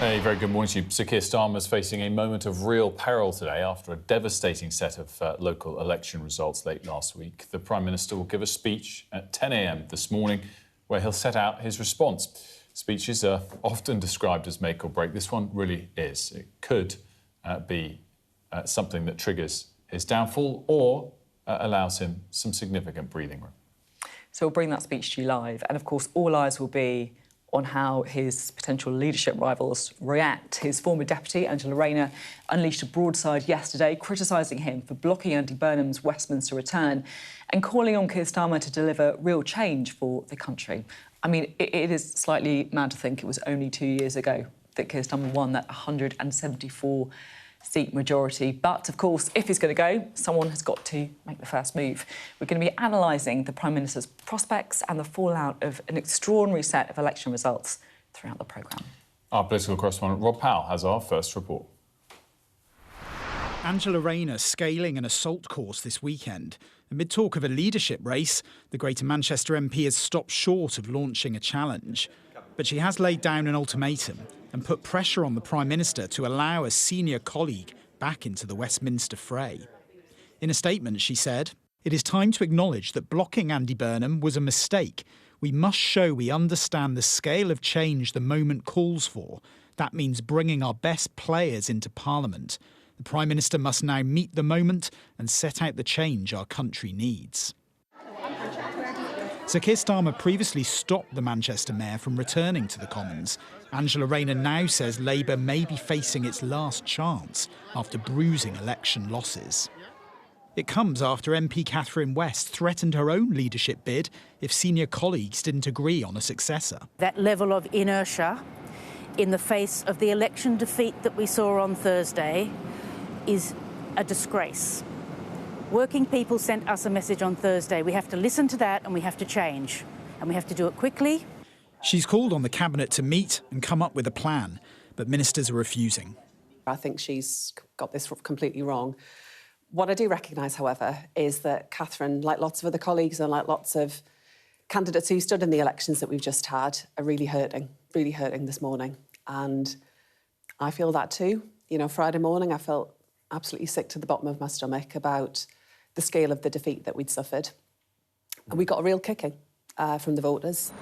A very good morning to you. Sir Keir Starmer is facing a moment of real peril today after a devastating set of local election results late last week. The Prime Minister will give a speech at 10 a.m. this morning where he'll set out his response. Speeches are often described as make or break. This one really is. It could be something that triggers his downfall or allows him some significant breathing room. So we'll bring that speech to you live. And, of course, all eyes will be on how his potential leadership rivals react. His former deputy, Angela Rayner, unleashed a broadside yesterday, criticising him for blocking Andy Burnham's Westminster return and calling on Keir Starmer to deliver real change for the country. I mean, it is slightly mad to think it was only 2 years ago that Keir Starmer won that 174 seat majority. But, of course, if he's going to go, someone has got to make the first move. We're going to be analysing the Prime Minister's prospects and the fallout of an extraordinary set of election results throughout the programme. Our political correspondent Rob Powell has our first report. Angela Rayner scaling an assault course this weekend. Amid talk of a leadership race, the Greater Manchester MP has stopped short of launching a challenge. But she has laid down an ultimatum and put pressure on the Prime Minister to allow a senior colleague back into the Westminster fray. In a statement, she said, "It is time to acknowledge that blocking Andy Burnham was a mistake. We must show we understand the scale of change the moment calls for. That means bringing our best players into Parliament. The Prime Minister must now meet the moment and set out the change our country needs." Sir Keir Starmer previously stopped the Manchester mayor from returning to the Commons. Angela Rayner now says Labour may be facing its last chance after bruising election losses. It comes after MP Catherine West threatened her own leadership bid if senior colleagues didn't agree on a successor. That level of inertia in the face of the election defeat that we saw on Thursday is a disgrace. Working people sent us a message on Thursday. We have to listen to that and we have to change. And we have to do it quickly. She's called on the Cabinet to meet and come up with a plan, but ministers are refusing. I think she's got this completely wrong. What I do recognise, however, is that Catherine, like lots of other colleagues and like lots of candidates who stood in the elections that we've just had, are really hurting this morning. And I feel that too. You know, Friday morning I felt absolutely sick to the bottom of my stomach about the scale of the defeat that we'd suffered. And we got a real kicking from the voters.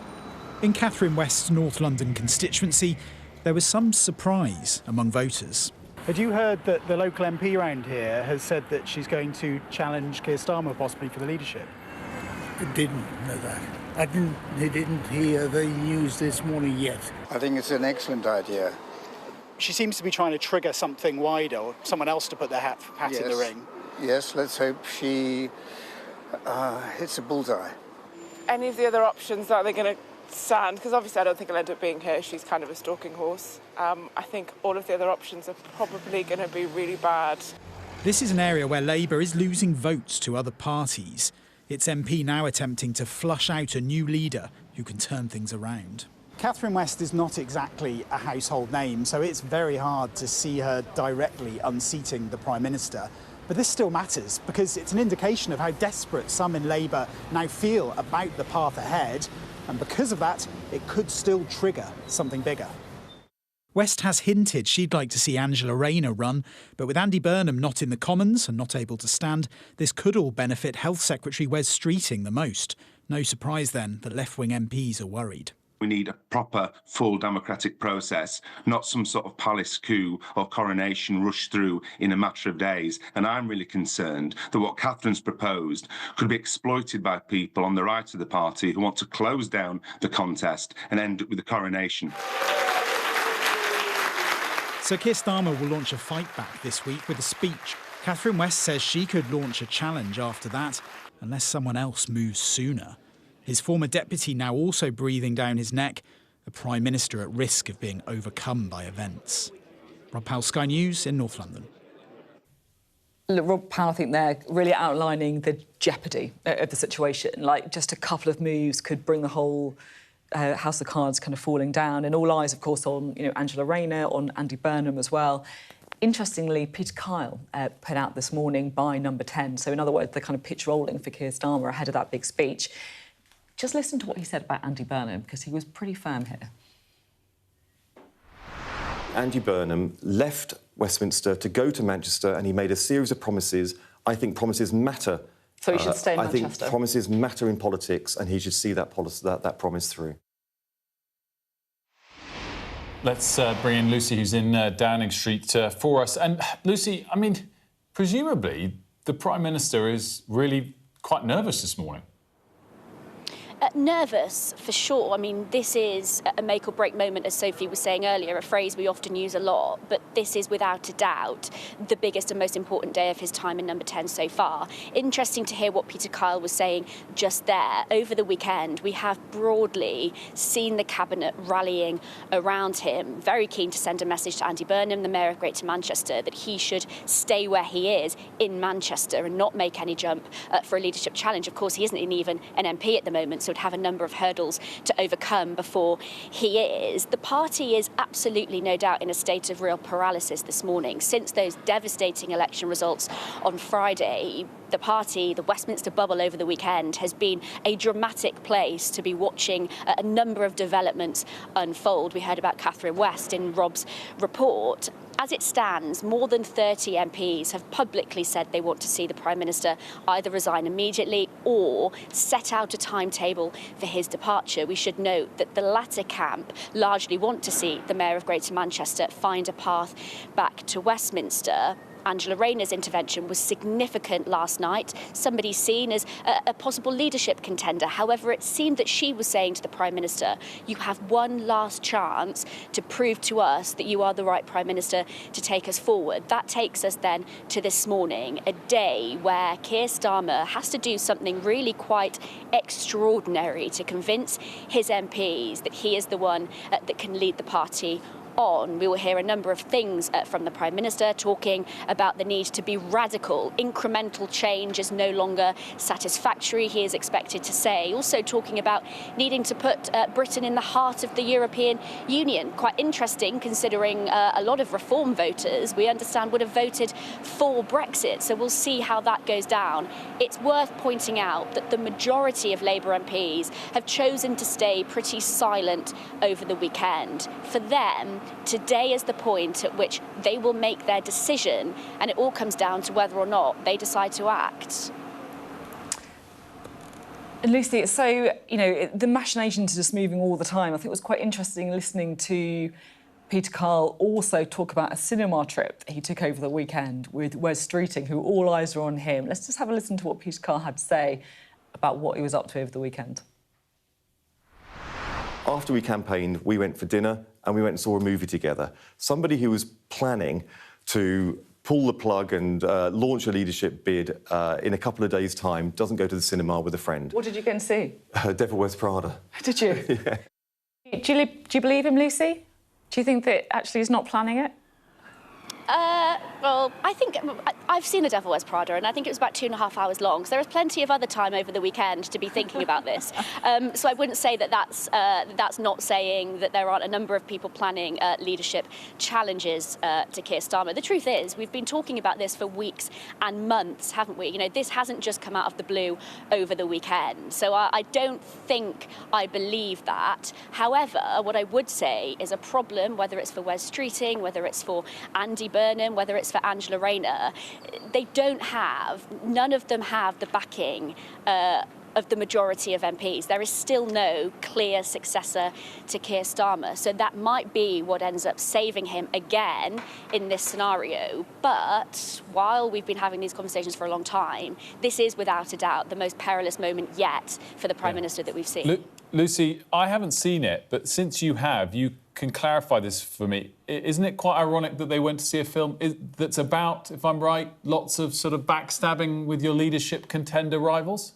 In Catherine West's North London constituency, there was some surprise among voters. Had you heard that the local MP around here has said that she's going to challenge Keir Starmer possibly for the leadership? I didn't know that. I didn't hear the news this morning yet. I think it's an excellent idea. She seems to be trying to trigger something wider, or someone else to put their hat in the ring. Yes, let's hope she hits a bullseye. Any of the other options that they're going to stand, because obviously I don't think it'll end up being her, she's kind of a stalking horse. I think all of the other options are probably going to be really bad. This is an area where Labour is losing votes to other parties. Its MP now attempting to flush out a new leader who can turn things around. Catherine West is not exactly a household name, so it's very hard to see her directly unseating the Prime Minister. But this still matters because it's an indication of how desperate some in Labour now feel about the path ahead, and because of that, it could still trigger something bigger. West has hinted she'd like to see Angela Rayner run, but with Andy Burnham not in the Commons and not able to stand, this could all benefit Health Secretary Wes Streeting the most. No surprise then that left-wing MPs are worried. We need a proper, full democratic process, not some sort of palace coup or coronation rushed through in a matter of days. And I'm really concerned that what Catherine's proposed could be exploited by people on the right of the party who want to close down the contest and end up with a coronation. Sir Keir Starmer will launch a fight back this week with a speech. Catherine West says she could launch a challenge after that, unless someone else moves sooner. His former deputy now also breathing down his neck, the Prime Minister at risk of being overcome by events. Rob Powell, Sky News in North London. Look, Rob Powell, I think they're really outlining the jeopardy of the situation. Like, just a couple of moves could bring the whole House of Cards kind of falling down. And all eyes, of course, on Angela Rayner, on Andy Burnham as well. Interestingly, Peter Kyle put out this morning by number 10. So, in other words, the kind of pitch rolling for Keir Starmer ahead of that big speech. Just listen to what he said about Andy Burnham, because he was pretty firm here. Andy Burnham left Westminster to go to Manchester, and he made a series of promises. I think promises matter. So he should stay in Manchester? I think promises matter in politics, and he should see that promise through. Let's bring in Lucy, who's in Downing Street for us. And Lucy, I mean, presumably the Prime Minister is really quite nervous this morning. Nervous, for sure. I mean, this is a make-or-break moment, as Sophie was saying earlier, a phrase we often use a lot, but this is without a doubt the biggest and most important day of his time in Number 10 so far. Interesting to hear what Peter Kyle was saying just there. Over the weekend, we have broadly seen the Cabinet rallying around him, very keen to send a message to Andy Burnham, the Mayor of Greater Manchester, that he should stay where he is in Manchester and not make any jump for a leadership challenge. Of course, he isn't even an MP at the moment, so have a number of hurdles to overcome before he is. The party is absolutely, no doubt, in a state of real paralysis this morning. Since those devastating election results on Friday, the party, the Westminster bubble over the weekend, has been a dramatic place to be watching a number of developments unfold. We heard about Catherine West in Rob's report. As it stands, more than 30 MPs have publicly said they want to see the Prime Minister either resign immediately or set out a timetable for his departure. We should note that the latter camp largely want to see the Mayor of Greater Manchester find a path back to Westminster. Angela Rayner's intervention was significant last night, somebody seen as a possible leadership contender. However, it seemed that she was saying to the Prime Minister, you have one last chance to prove to us that you are the right Prime Minister to take us forward. That takes us then to this morning, a day where Keir Starmer has to do something really quite extraordinary to convince his MPs that he is the one that can lead the party on. We will hear a number of things from the Prime Minister, talking about the need to be radical. Incremental change is no longer satisfactory, he is expected to say. Also talking about needing to put Britain in the heart of the European Union. Quite interesting, considering a lot of reform voters, we understand, would have voted for Brexit. So we'll see how that goes down. It's worth pointing out that the majority of Labour MPs have chosen to stay pretty silent over the weekend. For them, today is the point at which they will make their decision, and it all comes down to whether or not they decide to act. And Lucy, it's so, the machinations are just moving all the time. I think it was quite interesting listening to Peter Kyle also talk about a cinema trip he took over the weekend with Wes Streeting, who all eyes are on him. Let's just have a listen to what Peter Kyle had to say about what he was up to over the weekend. After we campaigned, we went for dinner and we went and saw a movie together. Somebody who was planning to pull the plug and launch a leadership bid in a couple of days' time doesn't go to the cinema with a friend. What did you go and see? Devil Wears Prada. Did you? Yeah. Do you believe him, Lucy? Do you think that actually he's not planning it? Well, I think I've seen The Devil Wears Prada, and I think it was about 2.5 hours long. So there was plenty of other time over the weekend to be thinking about this. So I wouldn't say that that's not saying that there aren't a number of people planning leadership challenges to Keir Starmer. The truth is, we've been talking about this for weeks and months, haven't we? This hasn't just come out of the blue over the weekend. So I don't think I believe that. However, what I would say is a problem, whether it's for Wes Streeting, whether it's for Andy Burnham, whether it's for Angela Rayner, none of them have the backing of the majority of MPs. There is still no clear successor to Keir Starmer. So that might be what ends up saving him again in this scenario. But while we've been having these conversations for a long time, this is without a doubt the most perilous moment yet for the Prime Minister that we've seen. Lucy, I haven't seen it, but since you have, you can clarify this for me. Isn't it quite ironic that they went to see a film that's about, if I'm right, lots of sort of backstabbing with your leadership contender rivals?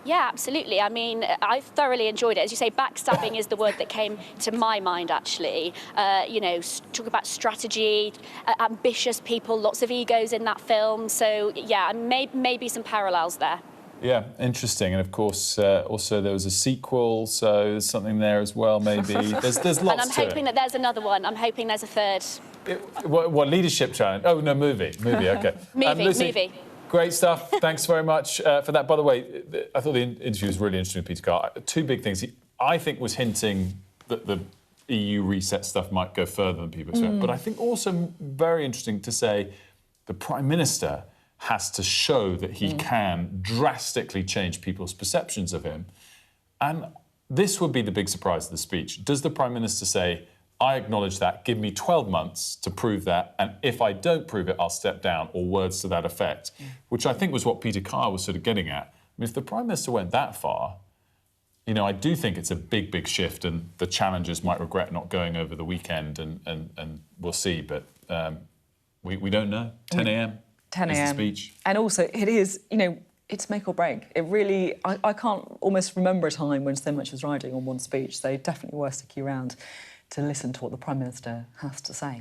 Yeah, absolutely. I mean, I thoroughly enjoyed it. As you say, backstabbing is the word that came to my mind, actually. Talk about strategy, ambitious people, lots of egos in that film. So, yeah, maybe some parallels there. Yeah, interesting. And, of course, also there was a sequel, so there's something there as well, maybe. There's lots to it. And I'm hoping that there's another one. I'm hoping there's a third. What leadership challenge? Oh, no, movie, OK. Movie. Great stuff. Thanks very much for that. By the way, I thought the interview was really interesting with Peter Kyle. Two big things. I think was hinting that EU reset stuff might go further than people expect. But I think also very interesting to say the Prime Minister has to show that he can drastically change people's perceptions of him. And this would be the big surprise of the speech. Does the Prime Minister say, I acknowledge that, give me 12 months to prove that, and if I don't prove it, I'll step down, or words to that effect, which I think was what Peter Keir was sort of getting at. I mean, if the Prime Minister went that far, you know, I do think it's a big, big shift, and the challengers might regret not going over the weekend, and we'll see, but we don't know. 10 a.m. 10 is the a.m. speech. And also, it is, you know, it's make or break. It really, I can't almost remember a time when so much was riding on one speech, so definitely worth sticking around to listen to what the Prime Minister has to say.